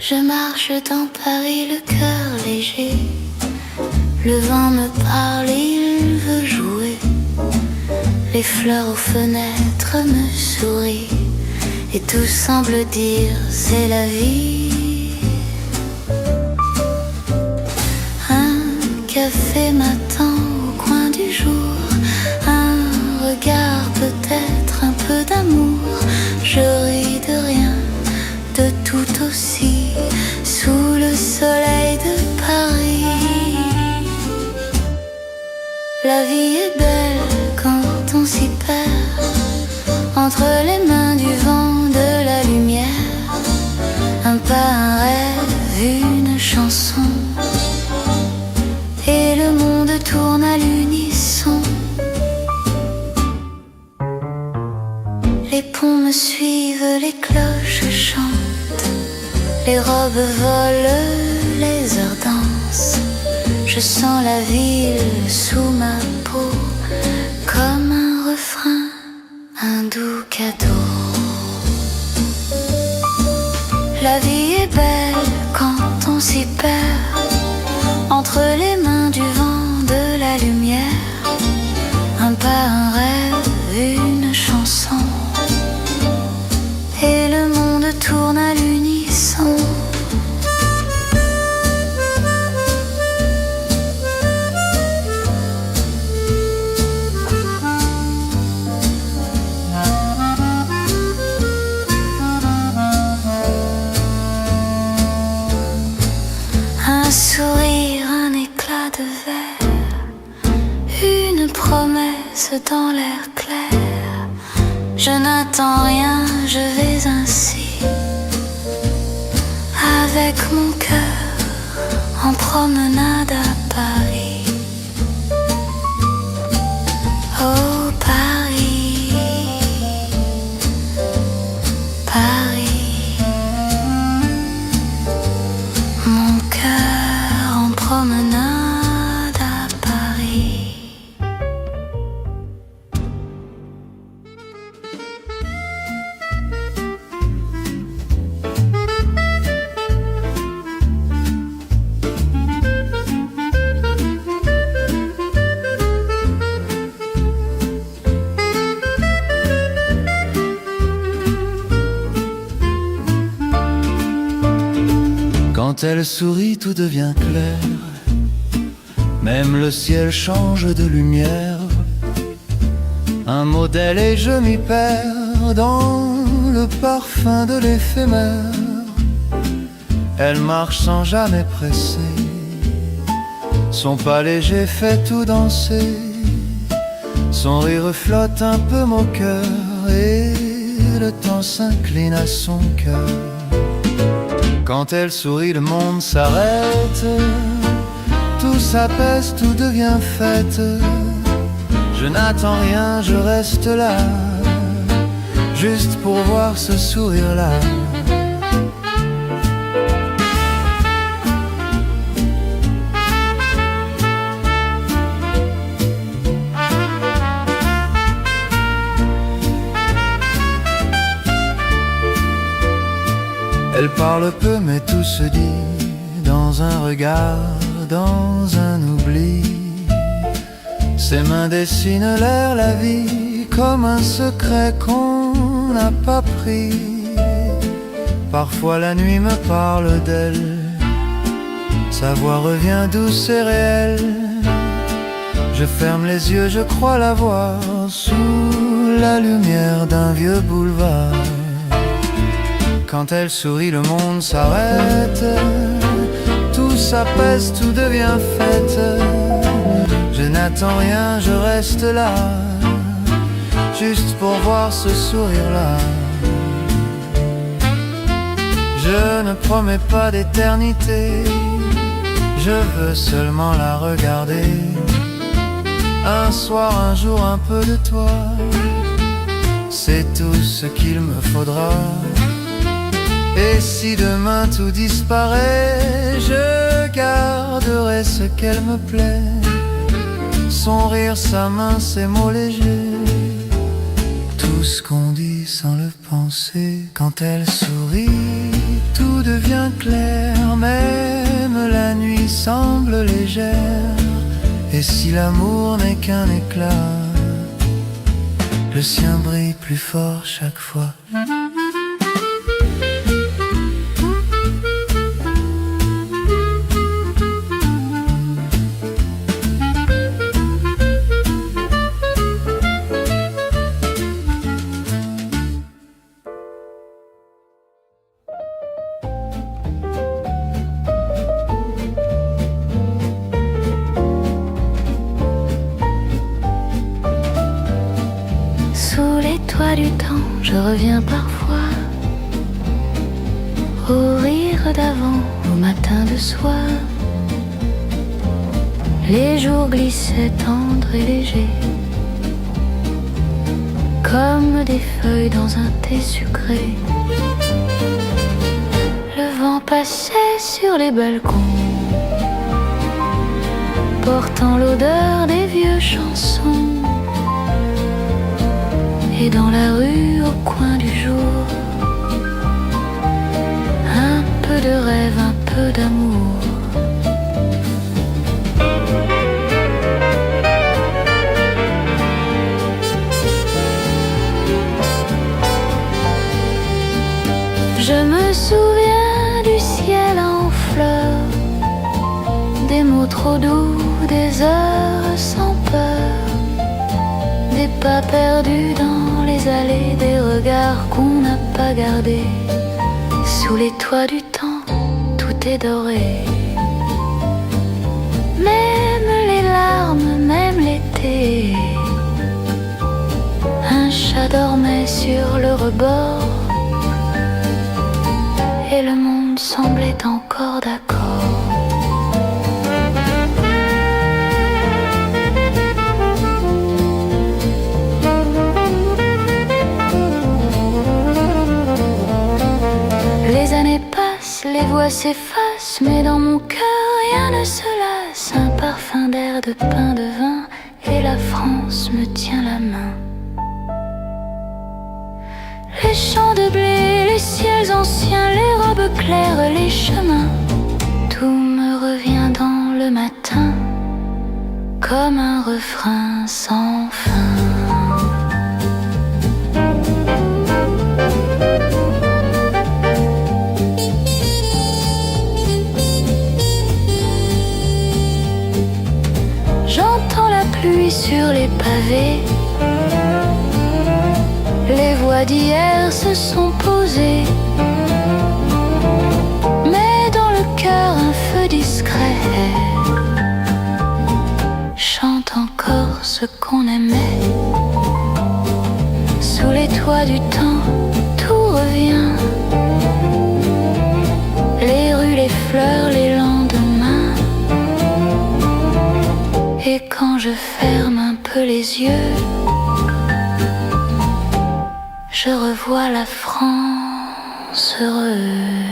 Je marche dans Paris, le cœur léger. Le vent me parle, il veut jouer. Les fleurs aux fenêtres me sourient. Et tout semble dire c'est la vie. Un café m'attend au coin du jour. Un regard, peut-être un peu d'amour. Je ris de rien, de tout aussi, sous le soleil de Paris. La vie est belle quand on s'y perd, entre les mains du vent, de la lumière. Un pas, un rêve, une chanson, et le monde tourne à l'unisson. Les ponts me suivent, les cloches chantent, les robes volent, les heures dansent. Je sens la ville sous ma peau, comme un refrain, un doux cadeau. La vie est belle quand on s'y perd, entre les mains du vent, de la lumière. Un pas, un rêve, une chanson, et le monde tourne à l'unisson. Un sourire, un éclat de verre, une promesse dans l'air clair. Je n'attends rien, je vais ainsi, avec mon cœur en promenade à Paris. Oh Paris, Paris, mon cœur en promenade à Paris. Quand elle sourit, tout devient clair. Même le ciel change de lumière. Un modèle et je m'y perds dans le parfum de l'éphémère. Elle marche sans jamais presser. Son pas léger fait tout danser. Son rire flotte un peu moqueur et le temps s'incline à son cœur. Quand elle sourit, le monde s'arrête. Tout s'apaise, tout devient fête. Je n'attends rien, je reste là, juste pour voir ce sourire-là. Elle parle peu mais tout se dit, dans un regard, dans un oubli. Ses mains dessinent l'air, la vie, comme un secret qu'on n'a pas pris. Parfois la nuit me parle d'elle, sa voix revient douce et réelle. Je ferme les yeux, je crois la voir sous la lumière d'un vieux boulevard. Quand elle sourit, le monde s'arrête. Tout s'apaise, tout devient fête. Je n'attends rien, je reste là, juste pour voir ce sourire-là. Je ne promets pas d'éternité, je veux seulement la regarder. Un soir, un jour, un peu de toi, c'est tout ce qu'il me faudra. Et si demain tout disparaît, je garderai ce qu'elle me plaît. Son rire, sa main, ses mots légers, tout ce qu'on dit sans le penser. Quand elle sourit, tout devient clair, même la nuit semble légère. Et si l'amour n'est qu'un éclat, le sien brille plus fort chaque fois. Sous les toits du temps, je reviens parfois au rire d'avant, au matin de soir. Les jours glissaient tendres et légers, comme des feuilles dans un thé sucré. Le vent passait sur les balcons, portant l'odeur des vieux chansons. Et dans la rue, au coin du jour, un peu de rêve, un peu d'amour. Je me souviens du ciel en fleurs, des mots trop doux, des heures sans peur, des pas perdus dans les allées, des regards qu'on n'a pas gardés. Sous les toits du temps, tout est doré. Même les larmes, même l'été. Un chat dormait sur le rebord, et le monde semblait encore d'accord. Les années passent, les voix s'effacent, mais dans mon cœur rien ne se lasse. Un parfum d'air, de pain, de vin, et la France me tient la main. Les champs de blé, les ciels anciens, les robes claires, les chemins, tout me revient dans le matin, comme un refrain sans fin. J'entends la pluie sur les pavés, les voix d'hier se sont posées, mais dans le cœur un feu discret chante encore ce qu'on aimait. Sous les toits du temps, tout revient, les rues, les fleurs, les lendemains. Et quand je ferme un peu les yeux, je revois la France heureuse.